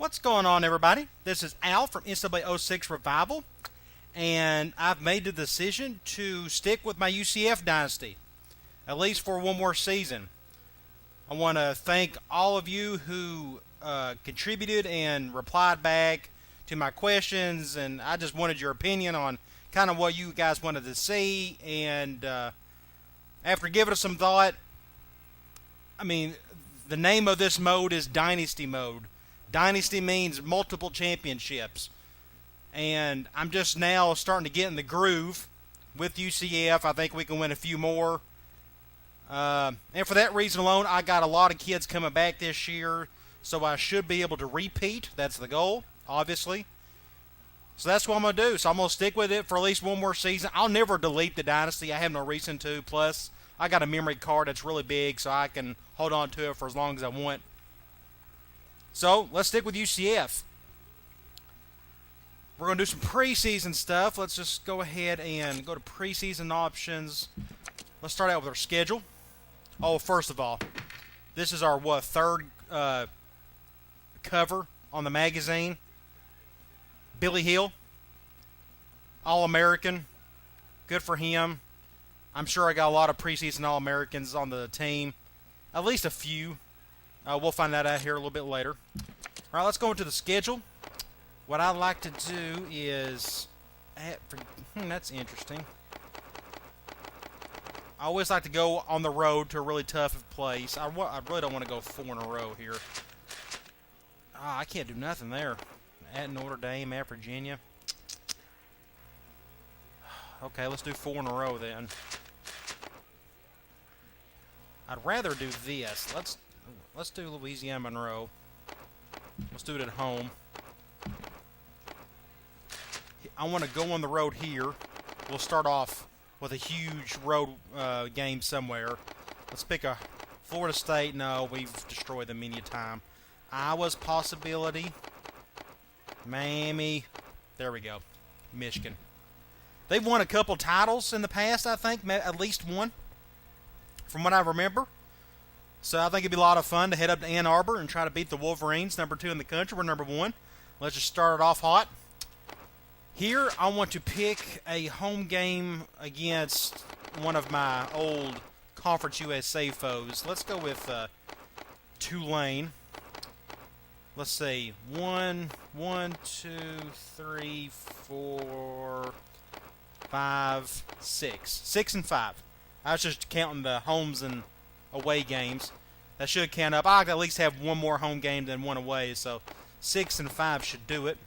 What's going on, everybody? This is Al from NCAA 06 Revival, and I've made the decision to stick with my UCF Dynasty, at least for one more season. I want to thank all of you who contributed and replied back to my questions, and I just wanted your opinion on kind of what you guys wanted to see, and after giving it some thought, the name of this mode is Dynasty mode. Dynasty means multiple championships. And I'm just now starting to get in the groove with UCF. I think we can win a few more. And for that reason alone, I got a lot of kids coming back this year. So I should be able to repeat. That's the goal, obviously. So that's what I'm going to do. So I'm going to stick with it for at least one more season. I'll never delete the Dynasty. I have no reason to. Plus, I got a memory card that's really big, so I can hold on to it for as long as I want. So, let's stick with UCF. We're going to do some preseason stuff. Let's just go ahead and go to preseason options. Let's start out with our schedule. Oh, first of all, this is our, third cover on the magazine. Billy Hill, All-American. Good for him. I'm sure I got a lot of preseason All-Americans on the team. At least a few. We'll find that out here a little bit later. All right, let's go into the schedule. What I'd like to do is... that's interesting. I always like to go on the road to a really tough place. I really don't want to go 4 in a row here. I can't do nothing there. At Notre Dame, at Virginia. Okay, let's do 4 in a row then. I'd rather do this. Let's do Louisiana Monroe. Let's do it at home. I want to go on the road here. We'll start off with a huge road game somewhere. Let's pick a Florida State. No, we've destroyed them many a time. Iowa's possibility. Miami. There we go. Michigan. They've won a couple titles in the past, I think. At least one, from what I remember. So I think it'd be a lot of fun to head up to Ann Arbor and try to beat the Wolverines, number 2 in the country. We're number 1. Let's just start it off hot. Here, I want to pick a home game against one of my old Conference USA foes. Let's go with Tulane. Let's see. 1, 2, 3, 4, 5, 6. 6 and 5. I was just counting the homes and away games. That should count up. I at least have one more home game than one away, so 6 and 5 should do it.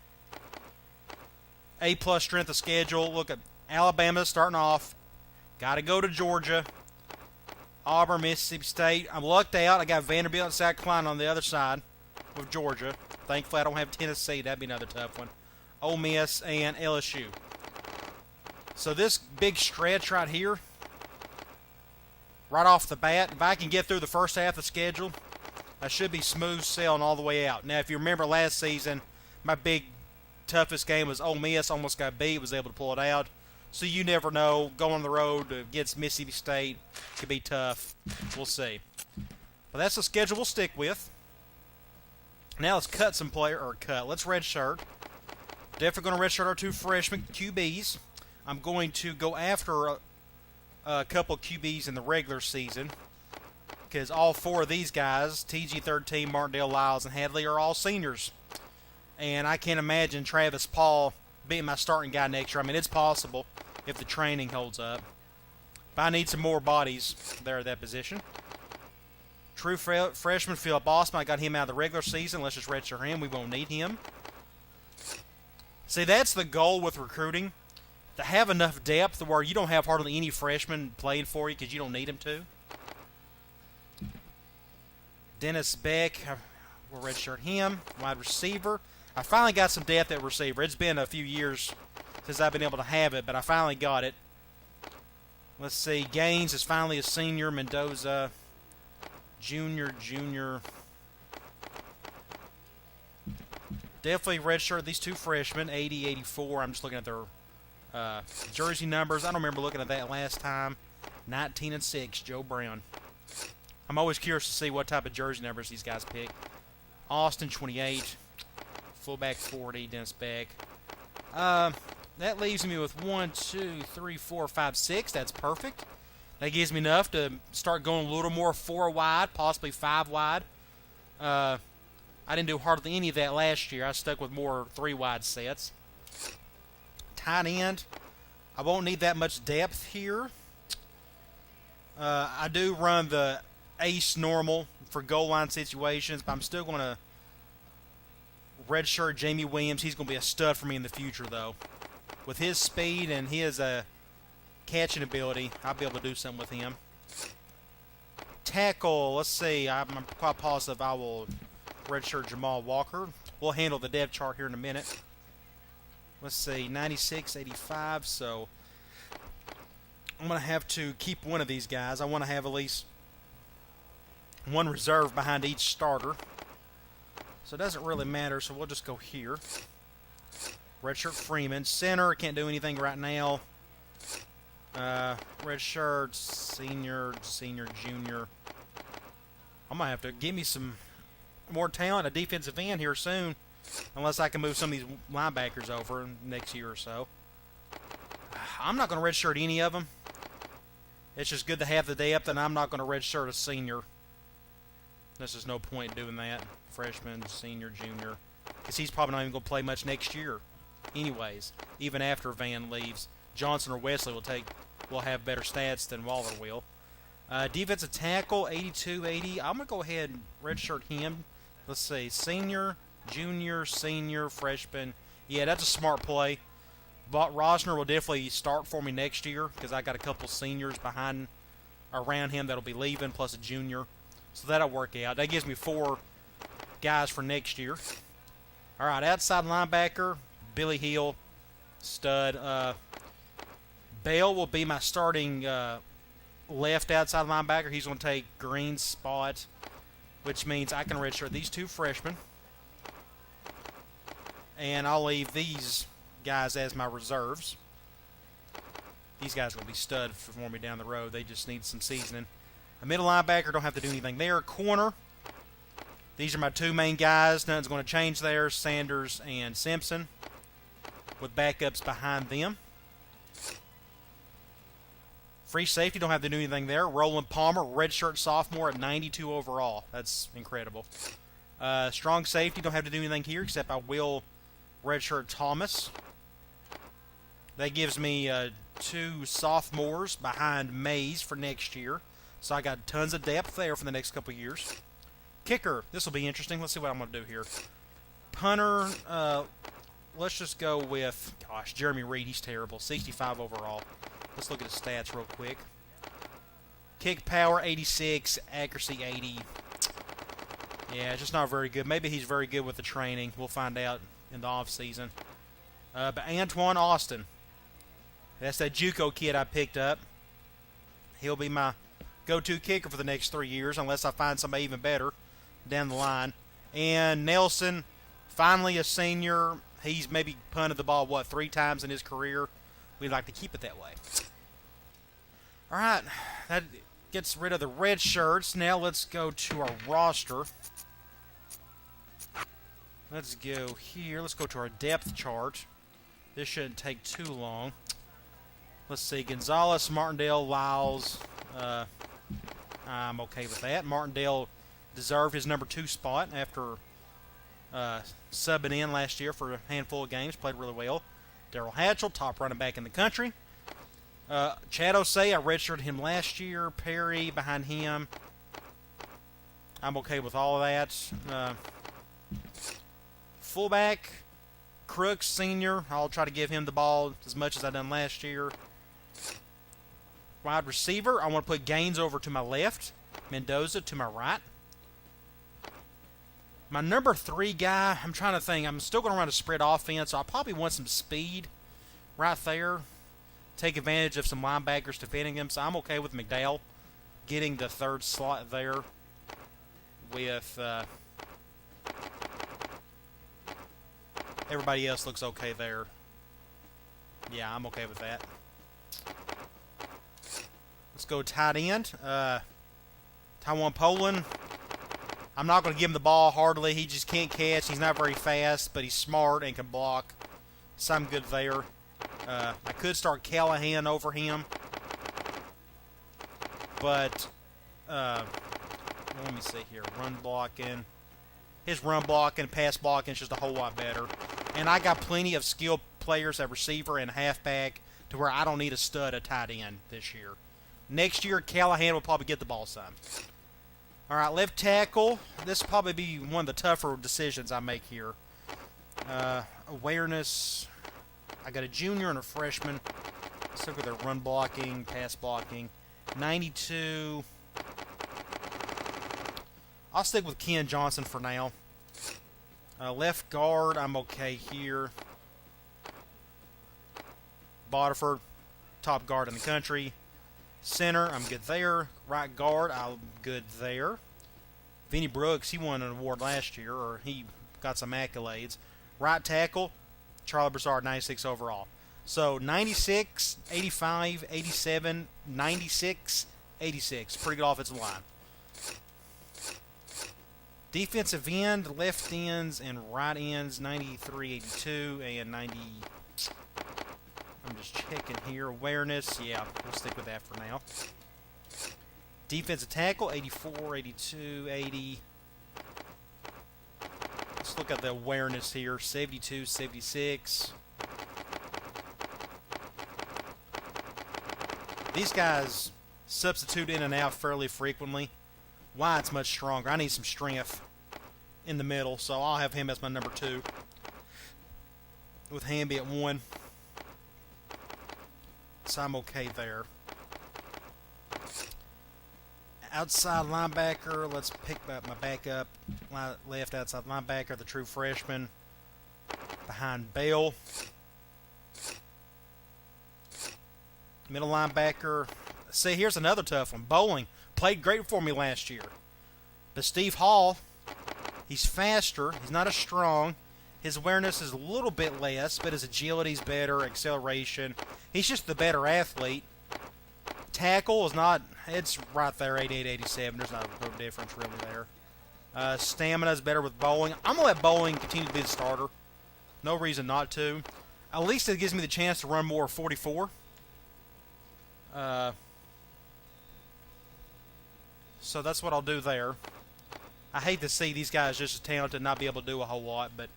A+ strength of schedule. Look at Alabama starting off. Got to go to Georgia. Auburn, Mississippi State. I'm lucked out. I got Vanderbilt and South Carolina on the other side with Georgia. Thankfully, I don't have Tennessee. That'd be another tough one. Ole Miss and LSU. So this big stretch right here, right off the bat, if I can get through the first half of the schedule, I should be smooth sailing all the way out. Now, if you remember last season, my big toughest game was Ole Miss. Almost got beat, was able to pull it out. So you never know. Going on the road against Mississippi State could be tough. We'll see. But that's the schedule we'll stick with. Now let's cut some let's redshirt. Definitely going to redshirt our 2 freshman QBs. I'm going to go after a couple QBs in the regular season, because all 4 of these guys, TG13, Martindale, Lyles, and Hadley, are all seniors. And I can't imagine Travis Paul being my starting guy next year. I mean, it's possible if the training holds up. But I need some more bodies there at that position. True freshman Philip Osman, I got him out of the regular season. Let's just redshirt him. We won't need him. See, that's the goal with recruiting. To have enough depth where you don't have hardly any freshmen playing for you because you don't need them to. Dennis Beck, we'll redshirt him. Wide receiver. I finally got some depth at receiver. It's been a few years since I've been able to have it, but I finally got it. Let's see. Gaines is finally a senior. Mendoza, junior. Definitely redshirt these 2 freshmen, 80, 84. I'm just looking at their jersey numbers. I don't remember looking at that last time. 19 and 6, Joe Brown. I'm always curious to see what type of jersey numbers these guys pick. Austin, 28. Fullback 40, Dennis Beck. That leaves me with 1, 2, 3, 4, 5, 6. That's perfect. That gives me enough to start going a little more 4 wide, possibly 5 wide. I didn't do hardly any of that last year. I stuck with more 3 wide sets. Tight end. I won't need that much depth here. I do run the ace normal for goal line situations, but I'm still going to redshirt Jamie Williams. He's going to be a stud for me in the future, though. With his speed and his catching ability, I'll be able to do something with him. Tackle, let's see. I'm quite positive I will redshirt Jamal Walker. We'll handle the depth chart here in a minute. Let's see, 96, 85, so I'm going to have to keep one of these guys. I want to have at least one reserve behind each starter. So it doesn't really matter, so we'll just go here. Redshirt Freeman. Center, can't do anything right now. Redshirt, senior, junior. I'm going to have to give me some more talent at defensive end here soon. Unless I can move some of these linebackers over next year or so. I'm not going to redshirt any of them. It's just good to have the depth, and I'm not going to redshirt a senior. There's just no point in doing that. Freshman, senior, junior. Because he's probably not even going to play much next year. Anyways, even after Van leaves, Johnson or Wesley will have better stats than Waller will. Defensive tackle, 82-80. I'm going to go ahead and redshirt him. Let's see, senior, junior, senior, freshman. Yeah, that's a smart play. But Rosner will definitely start for me next year because I got a couple seniors around him that'll be leaving, plus a junior. So that'll work out. That gives me 4 guys for next year. All right, outside linebacker, Billy Hill, stud. Bell will be my starting left outside linebacker. He's going to take Green's spot, which means I can redshirt these 2 freshmen. And I'll leave these guys as my reserves. These guys will be stud for me down the road. They just need some seasoning. A middle linebacker, don't have to do anything there. Corner, these are my 2 main guys. Nothing's going to change there. Sanders and Simpson with backups behind them. Free safety, don't have to do anything there. Roland Palmer, redshirt sophomore at 92 overall. That's incredible. Strong safety, don't have to do anything here except I will redshirt Thomas. That gives me 2 sophomores behind Mays for next year. So I got tons of depth there for the next couple years. Kicker, this will be interesting. Let's see what I'm going to do here. Punter, let's just go with, Jeremy Reed. He's terrible. 65 overall. Let's look at his stats real quick. Kick power, 86. Accuracy, 80. Yeah, it's just not very good. Maybe he's very good with the training. We'll find out in the offseason. But Antoine Austin. That's that JUCO kid I picked up. He'll be my go-to kicker for the next 3 years, unless I find somebody even better down the line. And Nelson, finally a senior. He's maybe punted the ball, 3 times in his career. We'd like to keep it that way. All right, that gets rid of the red shirts. Now let's go to our roster. Let's go here. Let's go to our depth chart. This shouldn't take too long. Let's see, Gonzalez, Martindale, Lyles. I'm okay with that. Martindale deserved his number 2 spot after subbing in last year for a handful of games. Played really well. Darrell Hatchell, top running back in the country. Chad Osei, I redshirted him last year. Perry behind him. I'm okay with all of that. Fullback, Crooks, senior. I'll try to give him the ball as much as I done last year. Wide receiver, I want to put Gaines over to my left. Mendoza to my right. My number 3 guy, I'm trying to think. I'm still going to run a spread offense, so I probably want some speed right there. Take advantage of some linebackers defending him. So I'm okay with McDowell getting the 3rd slot there with everybody else looks okay there. Yeah, I'm okay with that. Let's go tight end. Taiwan Poland. I'm not going to give him the ball hardly. He just can't catch. He's not very fast, but he's smart and can block. So I'm good there. I could start Callahan over him. But, let me see here. Run blocking. His run blocking, pass blocking is just a whole lot better. And I got plenty of skilled players at receiver and halfback to where I don't need a stud at tight end this year. Next year, Callahan will probably get the ball some. All right, left tackle. This will probably be one of the tougher decisions I make here. Awareness. I got a junior and a freshman. Let's look at their run blocking, pass blocking. 92. I'll stick with Ken Johnson for now. Left guard, I'm okay here. Bodiford, top guard in the country. Center, I'm good there. Right guard, I'm good there. Vinny Brooks, he won an award last year, or he got some accolades. Right tackle, Charlie Broussard, 96 overall. So 96, 85, 87, 96, 86. Pretty good offensive line. Defensive end, left ends, and right ends, 93, 82, and 90. I'm just checking here. Awareness, yeah, we'll stick with that for now. Defensive tackle, 84, 82, 80. Let's look at the awareness here. 72, 76. These guys substitute in and out fairly frequently. Wyatt's much stronger. I need some strength in the middle, so I'll have him as my number 2. With Hamby at 1. So I'm okay there. Outside linebacker, let's pick up my backup. Left outside linebacker, the true freshman. Behind Bell. Middle linebacker. See, here's another tough one. Bowling. Played great for me last year. But Steve Hall, he's faster. He's not as strong. His awareness is a little bit less, but his agility's better, acceleration. He's just the better athlete. Tackle is not, it's right there, 88, 87. There's not a difference really there. Stamina is better with Bowling. I'm going to let Bowling continue to be the starter. No reason not to. At least it gives me the chance to run more 44. So that's what I'll do there. I hate to see these guys just as talented and not be able to do a whole lot, but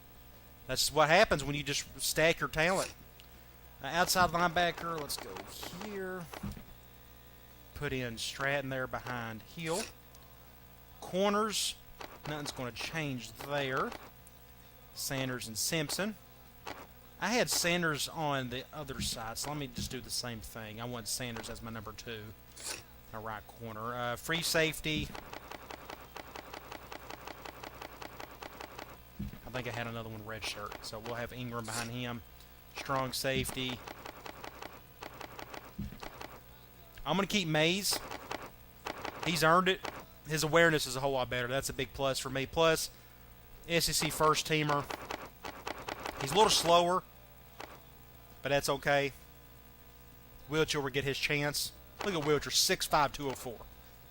that's what happens when you just stack your talent. Outside linebacker, let's go here. Put in Stratton there behind Hill. Corners, nothing's going to change there. Sanders and Simpson. I had Sanders on the other side, so let me just do the same thing. I want Sanders as my number 2. My right corner. Free safety. I think I had another one, Redshirt. So we'll have Ingram behind him. Strong safety. I'm going to keep Mays. He's earned it. His awareness is a whole lot better. That's a big plus for me. Plus, SEC first teamer. He's a little slower, but that's okay. Wiltshire will get his chance. Look at Wiltshire, 6'5", 204.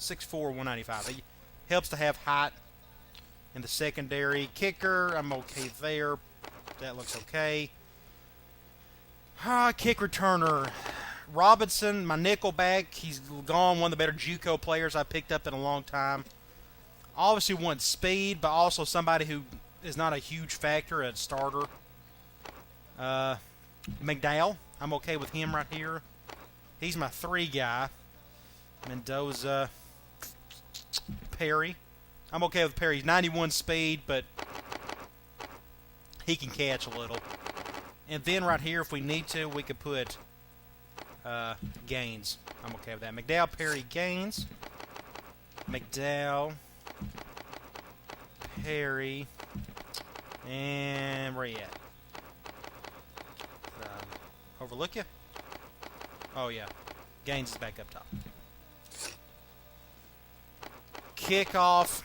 6'4", 195. He helps to have height in the secondary. Kicker, I'm okay there. That looks okay. Kick returner. Robinson, my nickelback. He's gone, one of the better JUCO players I picked up in a long time. Obviously wants speed, but also somebody who is not a huge factor at starter. McDowell, I'm okay with him right here. He's my 3 guy. Mendoza. Perry. I'm okay with Perry. He's 91 speed, but he can catch a little. And then right here, if we need to, we could put Gaines. I'm okay with that. McDowell, Perry, Gaines. McDowell. Perry. And where you at? Overlook you? Oh, yeah. Gaines is back up top. Kickoff.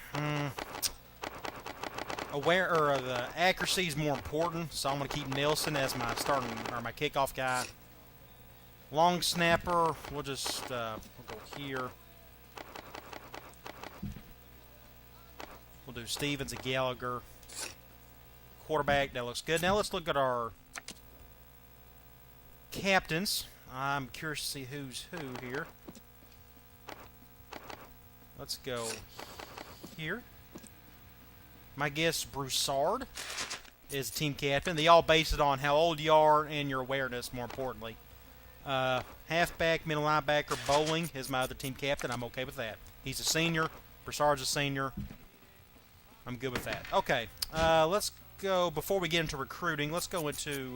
The accuracy is more important, so I'm going to keep Nelson as my starting or my kickoff guy. Long snapper. We'll just we'll go here. We'll do Stevens and Gallagher. Quarterback, that looks good. Now let's look at our captains. I'm curious to see who's who here. Let's go here. My guess, Broussard is team captain. They all base it on how old you are and your awareness, more importantly. Halfback, middle linebacker, Bowling is my other team captain. I'm okay with that. He's a senior. Broussard's a senior. I'm good with that. Okay, let's go, before we get into recruiting, let's go into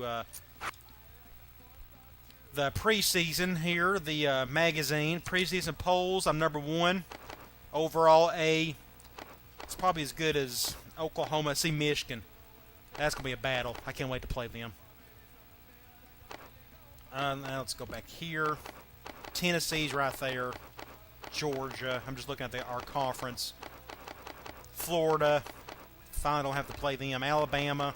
the preseason here, the magazine. Preseason polls, I'm number 1. Overall A. It's probably as good as Oklahoma. See, Michigan. That's going to be a battle. I can't wait to play them. Now let's go back here. Tennessee's right there. Georgia. I'm just looking at our conference. Florida. Finally don't have to play them. Alabama.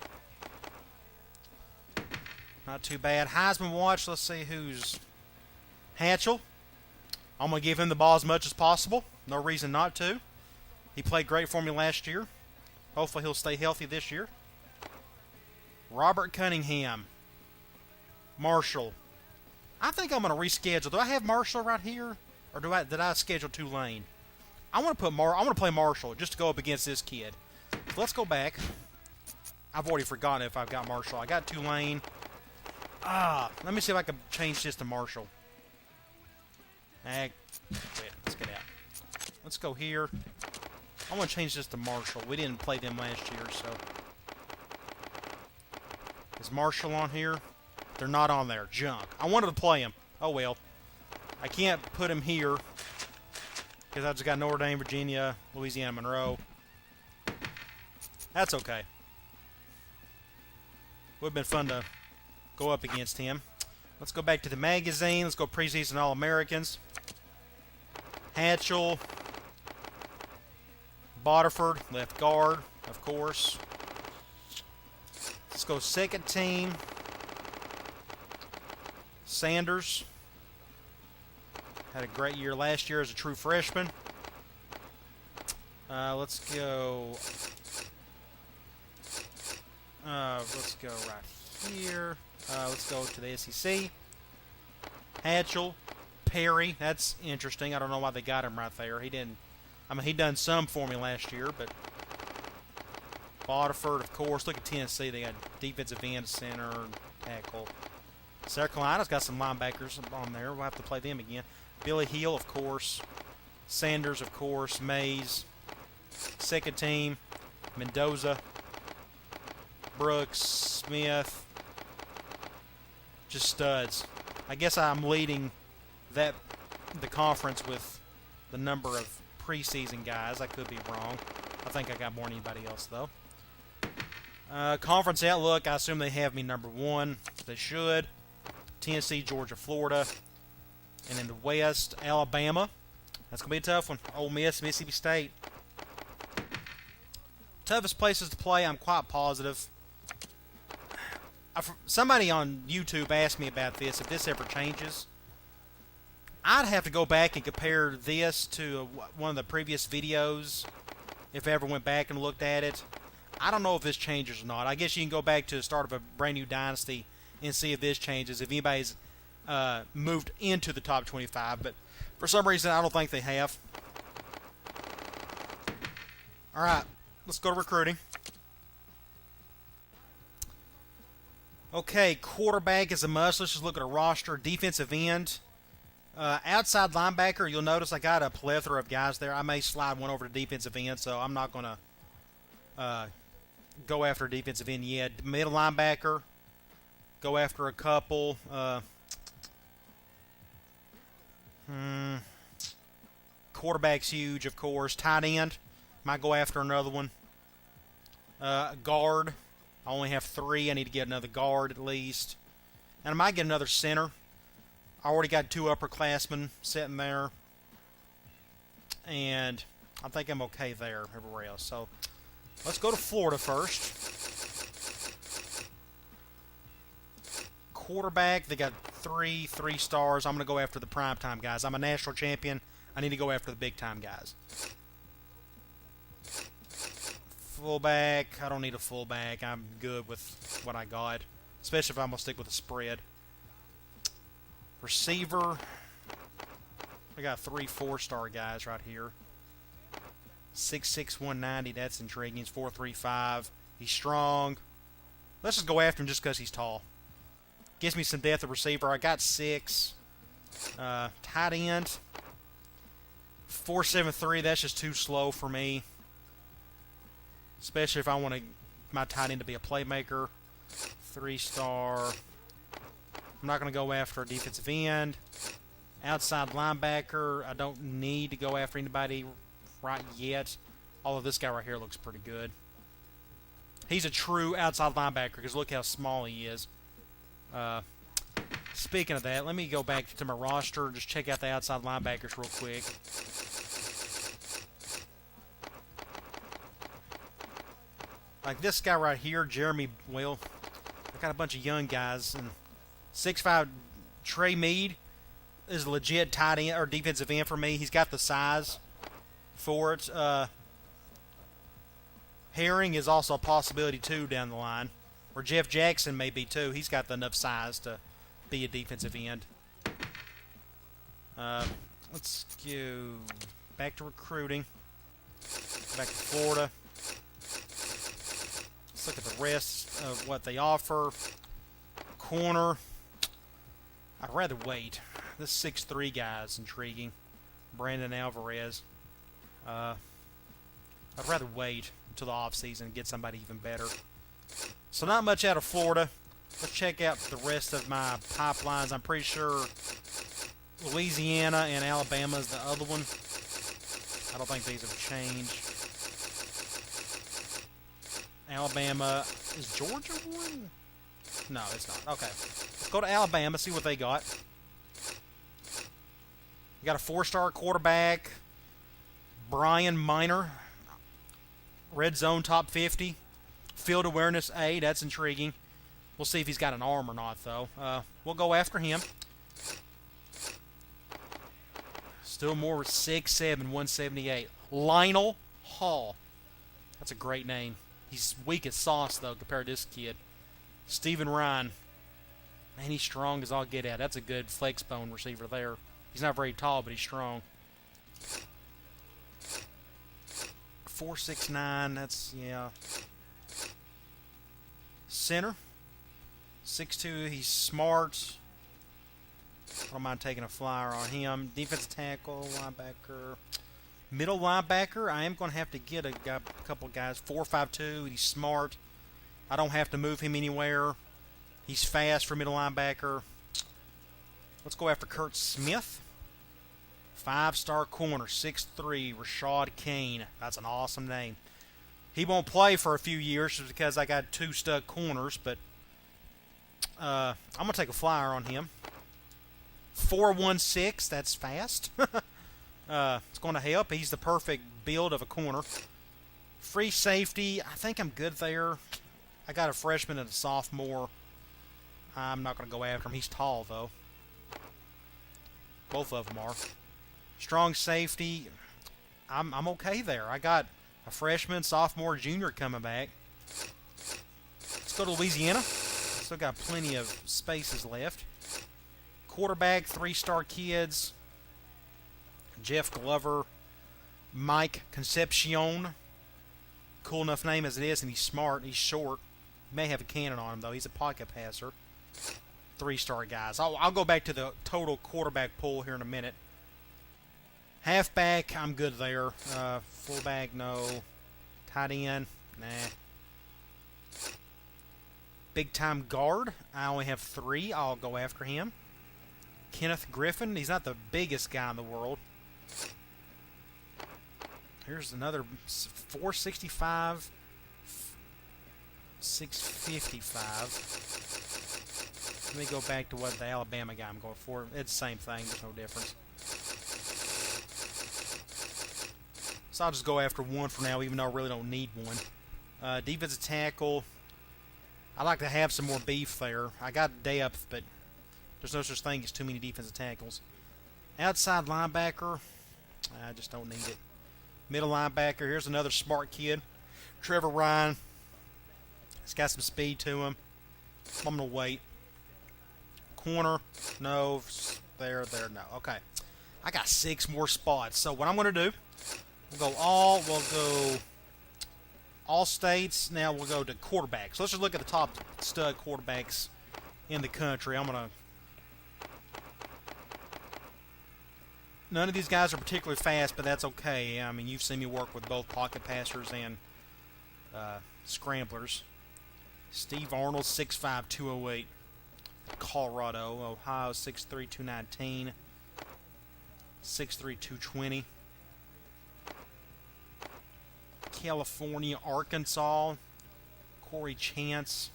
Not too bad. Heisman watch. Let's see who's Hatchell. I'm going to give him the ball as much as possible. No reason not to. He played great for me last year. Hopefully he'll stay healthy this year. Robert Cunningham. Marshall. I think I'm going to reschedule. Do I have Marshall right here? Or did I schedule Tulane? I want to play Marshall just to go up against this kid. So let's go back. I've already forgotten if I've got Marshall. I got Tulane. Let me see if I can change this to Marshall. Let's get out. Let's go here. I want to change this to Marshall. We didn't play them last year, so. Is Marshall on here? They're not on there. Junk. I wanted to play him. Oh, well. I can't put him here because I just got Notre Dame, Virginia, Louisiana, Monroe. That's okay. Would have been fun to go up against him. Let's go back to the magazine. Let's go preseason All-Americans. Hatchell. Boterford, left guard, of course. Let's go second team. Sanders. Had a great year last year as a true freshman. Let's go. Let's go right here. Let's go to the SEC. Hatchell, Perry. That's interesting. I don't know why they got him right there. He didn't. I mean, he done some for me last year, but Boterford, of course. Look at Tennessee. They got defensive end, center, tackle. South Carolina's got some linebackers on there. We'll have to play them again. Billy Hill, of course. Sanders, of course. Mays. Second team. Mendoza. Brooks. Smith. Just studs. I guess I'm leading the conference with the number of preseason guys. I could be wrong. I think I got more than anybody else, though. Conference outlook, I assume they have me number 1. They should. Tennessee, Georgia, Florida. And in the West, Alabama. That's going to be a tough one. Ole Miss, Mississippi State. Toughest places to play, I'm quite positive. Somebody on YouTube asked me about this, if this ever changes. I'd have to go back and compare this to one of the previous videos, if I ever went back and looked at it. I don't know if this changes or not. I guess you can go back to the start of a brand new dynasty and see if this changes, if anybody's moved into the top 25, but for some reason I don't think they have. Alright, let's go to recruiting. Okay, quarterback is a must. Let's just look at a roster. Defensive end. Outside linebacker, you'll notice I got a plethora of guys there. I may slide one over to defensive end, so I'm not going to go after a defensive end yet. Middle linebacker, go after a couple. Quarterback's huge, of course. Tight end, might go after another one. Guard, I only have 3. I need to get another guard at least. And I might get another center. I already got 2 upperclassmen sitting there. And I think I'm okay there everywhere else. So let's go to Florida first. Quarterback, they got 3 stars. I'm going to go after the primetime guys. I'm a national champion. I need to go after the big-time guys. Fullback. I don't need a fullback. I'm good with what I got, especially if I'm going to stick with a spread. Receiver. I got 3 4-star guys right here. 6'6", 190. That's intriguing. He's 4'3", 5". He's strong. Let's just go after him just because he's tall. Gives me some depth of receiver. I got 6. Tight end. 4'7", that's just too slow for me. Especially if I want my tight end to be a playmaker. 3-star. I'm not going to go after a defensive end. Outside linebacker. I don't need to go after anybody right yet. Although this guy right here looks pretty good. He's a true outside linebacker because look how small he is. Speaking of that, let me go back to my roster and just check out the outside linebackers real quick. Like this guy right here, Jeremy, well, I got a bunch of young guys. And 6'5" Trey Mead is a legit tight end or defensive end for me. He's got the size for it. Herring is also a possibility too down the line. Or Jeff Jackson may be too. He's got enough size to be a defensive end. Let's go back to recruiting. Back to Florida. Let's look at the rest of what they offer. Corner. I'd rather wait. This 6'3" guy is intriguing. Brandon Alvarez. I'd rather wait until the offseason and get somebody even better. So not much out of Florida. Let's check out the rest of my pipelines. I'm pretty sure Louisiana and Alabama is the other one. I don't think these have changed. Alabama. Is Georgia one? No, it's not. Okay. Let's go to Alabama, see what they got. You got a 4-star quarterback. Brian Miner. Red zone top 50. Field awareness A. That's intriguing. We'll see if he's got an arm or not, though. We'll go after him. Still more 6'7", 178. Lionel Hall. That's a great name. He's weak as sauce, though, compared to this kid. Steven Ryan. Man, he's strong as all get at. That's a good flex bone receiver there. He's not very tall, but he's strong. 4'6'9", that's, yeah. Center. 6'2", he's smart. I don't mind taking a flyer on him. Defensive tackle, linebacker. Middle linebacker, I am going to have to get a couple guys. 4'5'2", he's smart. I don't have to move him anywhere. He's fast for middle linebacker. Let's go after Kurt Smith. 5-star corner, 6'3", Rashad Kane. That's an awesome name. He won't play for a few years just because I got 2 stud corners, but I'm going to take a flyer on him. 4'16", that's fast. It's going to help. He's the perfect build of a corner. Free safety, I think I'm good there. I got a freshman and a sophomore. I'm not going to go after him. He's tall, though. Both of them are. Strong safety, I'm okay there. I got a freshman, sophomore, junior coming back. Let's go to Louisiana. Still got plenty of spaces left. Quarterback, 3-star kids. Jeff Glover. Mike Concepcion. Cool enough name as it is, and he's smart. He's short. He may have a cannon on him, though. He's a pocket passer. 3-star guys. I'll go back to the total quarterback pool here in a minute. Halfback, I'm good there. Fullback, no. Tight end, nah. Big-time guard, I only have 3. I'll go after him. Kenneth Griffin, he's not the biggest guy in the world. Here's another 465, 655. Let me go back to what the Alabama guy I'm going for. It's the same thing. There's no difference. So I'll just go after one for now, even though I really don't need one. Defensive tackle. I like to have some more beef there. I got depth, but there's no such thing as too many defensive tackles. Outside linebacker. I just don't need it. Middle linebacker. Here's another smart kid. Trevor Ryan. He's got some speed to him. I'm going to wait. Corner. No. There. No. Okay. I got 6 more spots. So what I'm going to do, we'll go all states. Now we'll go to quarterbacks. So let's just look at the top stud quarterbacks in the country. None of these guys are particularly fast, but that's okay. I mean, you've seen me work with both pocket passers and scramblers. Steve Arnold, 6'5", 208. Colorado. Ohio, 6'3", 219. 6'3", 220. California, Arkansas. Corey Chance.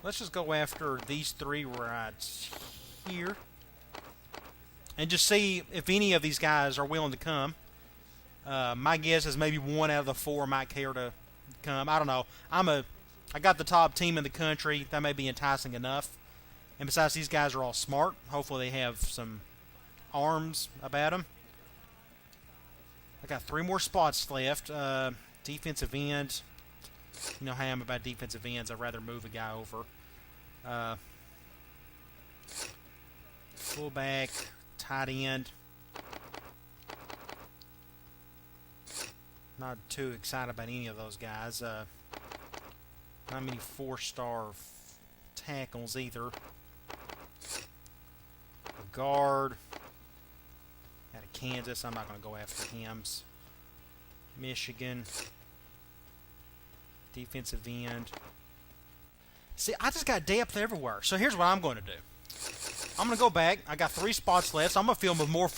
Let's just go after these 3 right here. And just see if any of these guys are willing to come. My guess is maybe 1 out of the 4 might care to come. I don't know. I got the top team in the country. That may be enticing enough. And besides, these guys are all smart. Hopefully they have some arms about them. I got 3 more spots left. Defensive end. You know how I am about defensive ends. I'd rather move a guy over. Fullback, tight end. Not too excited about any of those guys. Not many 4-star tackles either. A guard out of Kansas. I'm not going to go after him. Michigan. Defensive end. See, I just got depth everywhere. So here's what I'm going to do. I'm going to go back. I got 3 spots left, so I'm going to fill them with more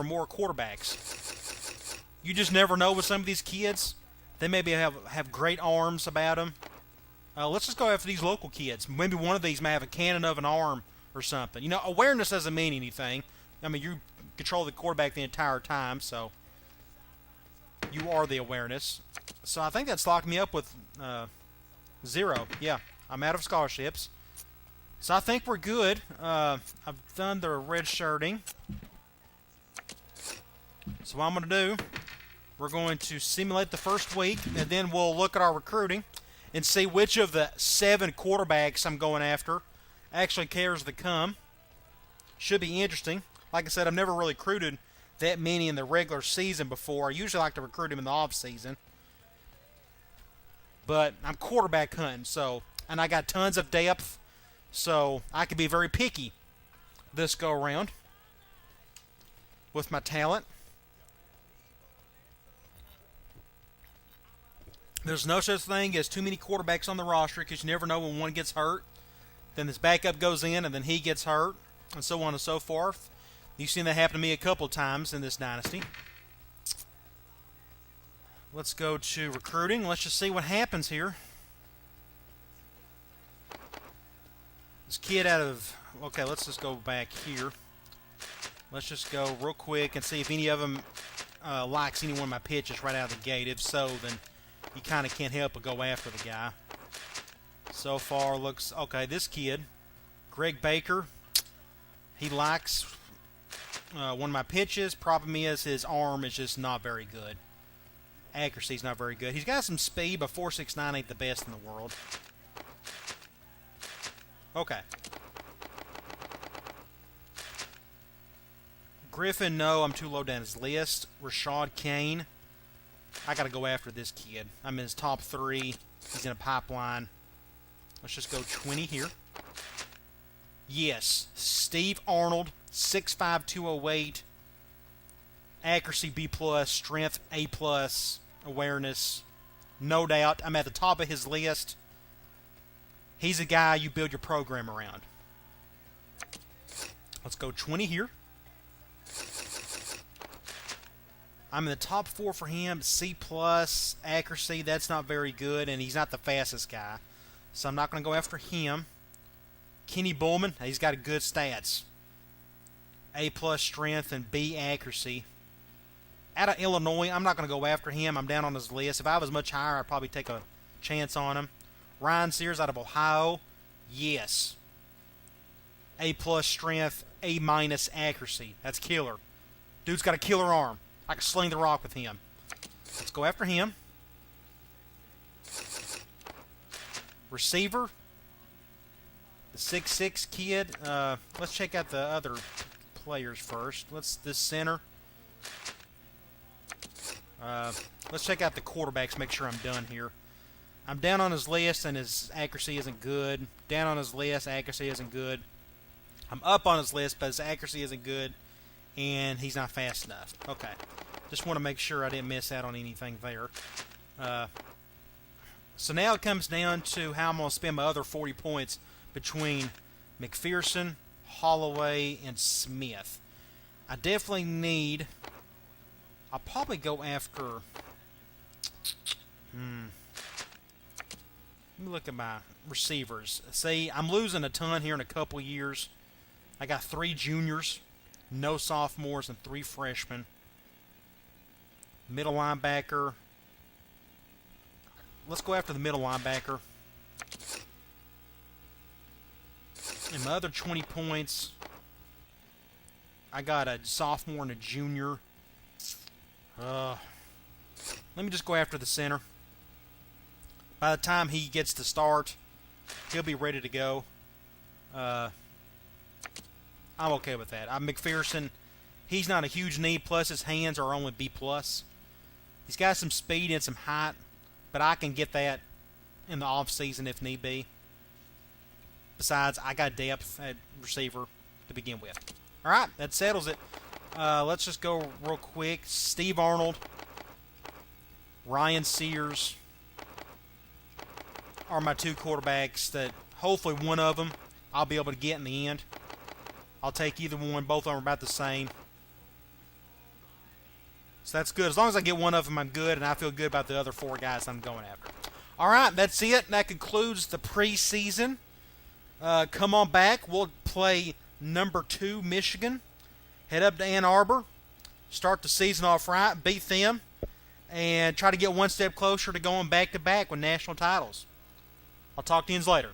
more quarterbacks. You just never know with some of these kids. They maybe have great arms about them. Let's just go after these local kids. Maybe one of these may have a cannon of an arm or something. You know, awareness doesn't mean anything. I mean, you control the quarterback the entire time, so you are the awareness. So I think that's locked me up with 0. Yeah, I'm out of scholarships. So I think we're good. I've done the redshirting. So what I'm going to do, we're going to simulate the first week, and then we'll look at our recruiting and see which of the 7 quarterbacks I'm going after actually cares to come. Should be interesting. Like I said, I've never really recruited that many in the regular season before. I usually like to recruit them in the off season. But I'm quarterback hunting, and I got tons of depth, so I can be very picky this go around with my talent. There's no such thing as too many quarterbacks on the roster because you never know when one gets hurt. Then this backup goes in and then he gets hurt and so on and so forth. You've seen that happen to me a couple times in this dynasty. Let's go to recruiting. Let's just see what happens here. This kid okay, let's just go back here. Let's just go real quick and see if any of them likes any one of my pitches right out of the gate. If so, then you kind of can't help but go after the guy. So far looks okay. This kid, Greg Baker, he likes one of my pitches. Problem is his arm is just not very good. Accuracy's not very good. He's got some speed, but 4.69 ain't the best in the world. Okay. Griffin, no, I'm too low down his list. Rashad Kane, I got to go after this kid. I'm in his top 3. He's in a pipeline. Let's just go 20 here. Yes, Steve Arnold, 6'5", 208. Accuracy B+, strength A+, awareness, no doubt. I'm at the top of his list. He's a guy you build your program around. Let's go 20 here. I'm in the top 4 for him. C+, accuracy, that's not very good, and he's not the fastest guy. So I'm not going to go after him. Kenny Bullman, he's got good stats. A+ strength and B accuracy. Out of Illinois, I'm not going to go after him. I'm down on his list. If I was much higher, I'd probably take a chance on him. Ryan Sears out of Ohio, yes. A+ strength, A- accuracy. That's killer. Dude's got a killer arm. I can sling the rock with him. Let's go after him. Receiver. The 6'6" kid. Let's check out the other players first. This center. Let's check out the quarterbacks, make sure I'm done here. I'm down on his list, and his accuracy isn't good. Down on his list, accuracy isn't good. I'm up on his list, but his accuracy isn't good, and he's not fast enough. Okay. Just want to make sure I didn't miss out on anything there. So now it comes down to how I'm going to spend my other 40 points between McPherson, Holloway, and Smith. I definitely need... I'll probably go after... Let me look at my receivers. See, I'm losing a ton here in a couple years. I got 3 juniors, no sophomores, and 3 freshmen. Middle linebacker. Let's go after the middle linebacker. And my other 20 points, I got a sophomore and a junior. Let me just go after the center. By the time he gets to start, he'll be ready to go. I'm okay with that. McPherson, he's not a huge need, plus his hands are only B+. He's got some speed and some height, but I can get that in the off-season if need be. Besides, I got depth at receiver to begin with. All right, that settles it. Let's just go real quick. Steve Arnold, Ryan Sears are my 2 quarterbacks that hopefully one of them I'll be able to get in the end. I'll take either one. Both of them are about the same. So that's good. As long as I get one of them, I'm good, and I feel good about the other 4 guys I'm going after. All right, that's it. That concludes the preseason. Come on back. We'll play number 2, Michigan. Head up to Ann Arbor. Start the season off right. Beat them. And try to get one step closer to going back-to-back with national titles. I'll talk to you later.